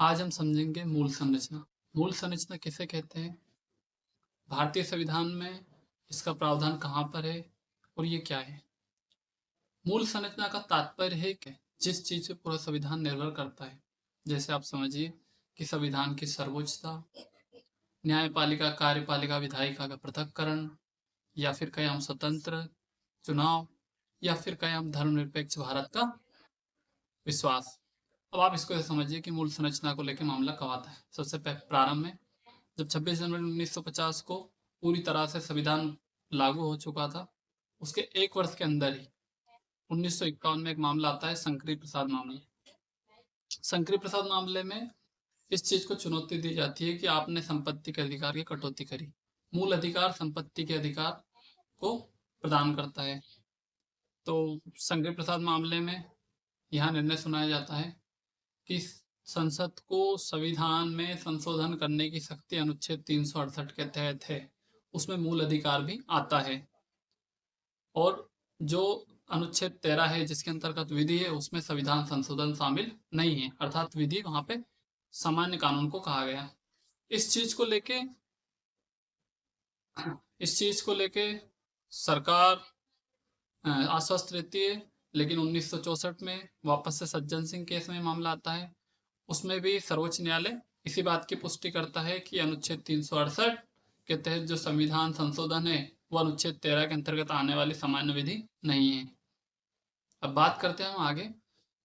आज हम समझेंगे मूल संरचना। मूल संरचना किसे कहते हैं, भारतीय संविधान में इसका प्रावधान कहाँ पर है और ये क्या है। मूल संरचना का तात्पर्य है कि जिस चीज पे पूरा संविधान निर्भर करता है, जैसे आप समझिए कि संविधान की सर्वोच्चता, न्यायपालिका, कार्यपालिका, विधायिका का पृथक्करण, या फिर कहें हम स्वतंत्र चुनाव, या फिर कहें हम धर्मनिरपेक्ष भारत का विश्वास। अब आप इसको ऐसे समझिए कि मूल संरचना को लेकर मामला कब आता है। सबसे प्रारंभ में जब 26 जनवरी 1950 को पूरी तरह से संविधान लागू हो चुका था, उसके एक वर्ष के अंदर ही 1951 में एक मामला आता है, शंकरी प्रसाद मामला। शंकरी प्रसाद मामले में इस चीज को चुनौती दी जाती है कि आपने संपत्ति के अधिकार की कटौती करी। मूल अधिकार संपत्ति के अधिकार को प्रदान करता है। तो शंकरी प्रसाद मामले में यह निर्णय सुनाया जाता है कि संसद को संविधान में संशोधन करने की शक्ति अनुच्छेद 368 के तहत है, उसमें मूल अधिकार भी आता है। और जो अनुच्छेद 13 है जिसके अंतर्गत विधि है, उसमें संविधान संशोधन शामिल नहीं है, अर्थात विधि वहां पे सामान्य कानून को कहा गया। इस चीज को लेके सरकार आश्वस्त रहती है, लेकिन 1964 में वापस से सज्जन सिंह केस में मामला आता है। उसमें भी सर्वोच्च न्यायालय इसी बात की पुष्टि करता है कि अनुच्छेद 368 के तहत जो संविधान संशोधन है वो अनुच्छेद 13 के अंतर्गत आने वाली सामान्य विधि नहीं है। अब बात करते हैं हम आगे।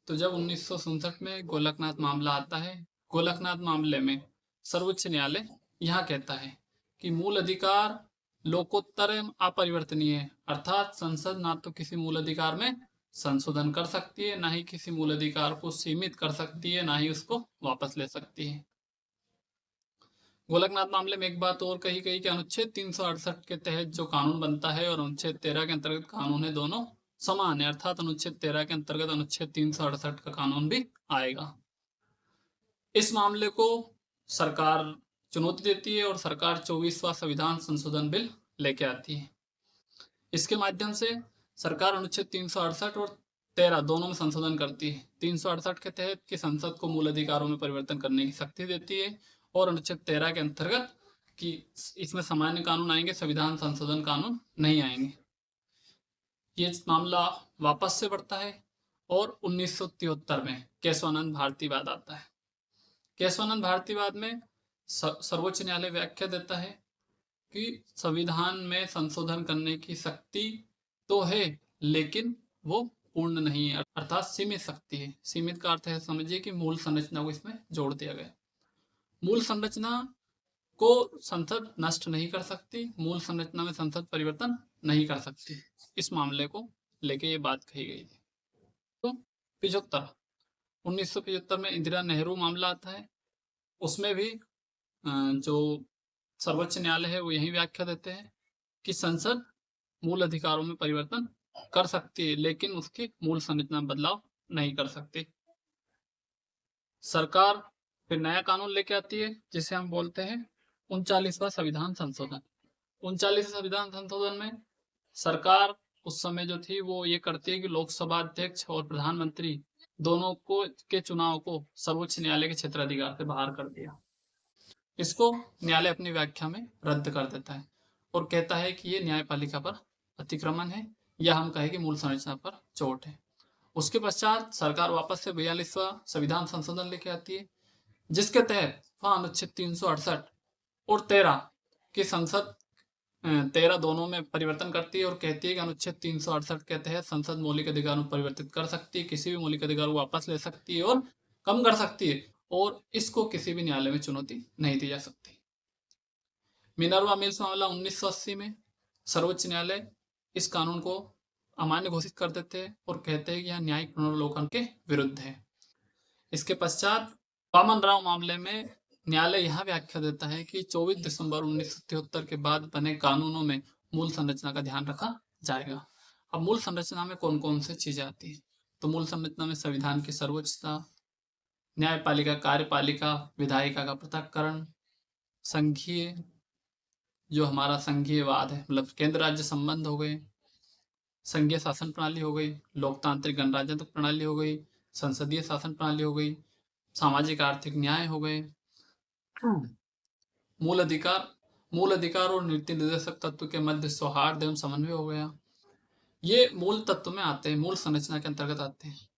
तो जब 1967 में गोलकनाथ मामला आता है, गोलकनाथ मामले में सर्वोच्च न्यायालय यह कहता है कि मूल अधिकार लोकोत्तर एवं अपरिवर्तनीय है, अर्थात संसद ना तो किसी मूल अधिकार में संशोधन कर सकती है, ना ही किसी मूल अधिकार को सीमित कर सकती है, ना ही उसको वापस ले सकती है। गोलकनाथ मामले में एक बात और कही गई कि अनुच्छेद 368 के तहत जो कानून बनता है और अनुच्छेद 13 के अंतर्गत कानून है, दोनों समान है, अर्थात अनुच्छेद 13 के अंतर्गत अनुच्छेद 368 का कानून भी आएगा। इस मामले को सरकार चुनौती देती है और सरकार 24वां संविधान संशोधन बिल लेके आती है। इसके माध्यम से सरकार अनुच्छेद 368 और 13 दोनों में संशोधन करती है। 368 के तहत कि संसद को मूल अधिकारों में परिवर्तन करने की शक्ति देती है, और अनुच्छेद 13 के अंतर्गत कि इसमें सामान्य कानून आएंगे, संविधान संशोधन कानून नहीं आएंगे। ये मामला वापस से बढ़ता है और 1973 में केशवानंद भारतीवाद आता है। केशवानंद भारतीवाद में सर्वोच्च न्यायालय व्याख्या देता है कि संविधान में संशोधन करने की शक्ति तो है, लेकिन वो पूर्ण नहीं है, अर्थात सीमित शक्ति है। सीमित का अर्थ है समझिए कि मूल संरचना को इसमें जोड़ दिया गया। मूल संरचना को संसद नष्ट नहीं कर सकती, मूल संरचना में संसद परिवर्तन नहीं कर सकती। इस मामले को लेके ये बात कही गई थी। तो 1975 में इंदिरा नेहरू मामला आता है। उसमें भी जो सर्वोच्च न्यायालय है वो यही व्याख्या देते हैं कि संसद मूल अधिकारों में परिवर्तन कर सकती है, लेकिन उसकी मूल संरचना में बदलाव नहीं कर सकती। सरकार फिर नया कानून लेके आती है जिसे हम बोलते हैं 39वां संविधान संशोधन। 39वें संविधान संशोधन में सरकार उस समय जो थी वो ये करती है कि लोकसभा अध्यक्ष और प्रधानमंत्री दोनों को के चुनाव को सर्वोच्च न्यायालय के क्षेत्राधिकार से बाहर कर दिया। इसको न्यायालय अपनी व्याख्या में रद्द कर देता है और कहता है कि ये न्यायपालिका पर अतिक्रमण है, या हम कहें कि मूल संरचना पर चोट है। उसके पश्चात सरकार वापस से 42वां संविधान संशोधन लेके आती है, जिसके तहत वह अनुच्छेद 368 और 13 की संसद 13 दोनों में परिवर्तन करती है और कहती है कि अनुच्छेद 368 के तहत संसद मौलिक अधिकारों को परिवर्तित कर सकती है, किसी भी मौलिक अधिकार को वापस ले सकती है और कम कर सकती है, और इसको किसी भी न्यायालय में चुनौती नहीं दी जा सकती। मिनर्वा मिल्स मामला 1980 में सर्वोच्च न्यायालय इस कानून को अमान्य घोषित कर देते हैं और कहते हैं कि यह न्यायिक पुनर्वलोकन के विरुद्ध है। इसके पश्चात वामन राव मामले में न्यायालय यह व्याख्या देता है कि 24 दिसंबर 1973 के बाद बने कानूनों में मूल संरचना का ध्यान रखा जाएगा। अब मूल संरचना में कौन कौन सी चीजें आती है, तो मूल संरचना में संविधान की सर्वोच्चता, न्यायपालिका, कार्यपालिका, विधायिका का पृथक्करण, संघीय जो हमारा संघीयवाद है, मतलब केंद्र राज्य संबंध हो गए, संघीय शासन प्रणाली हो गई, लोकतांत्रिक गणराज्यत्व प्रणाली हो गई, संसदीय शासन प्रणाली हो गई, सामाजिक आर्थिक न्याय हो गए, मूल अधिकार और नीति निर्देशक तत्व के मध्य सौहार्द एवं समन्वय हो गया। ये मूल तत्व में आते हैं, मूल संरचना के अंतर्गत आते हैं।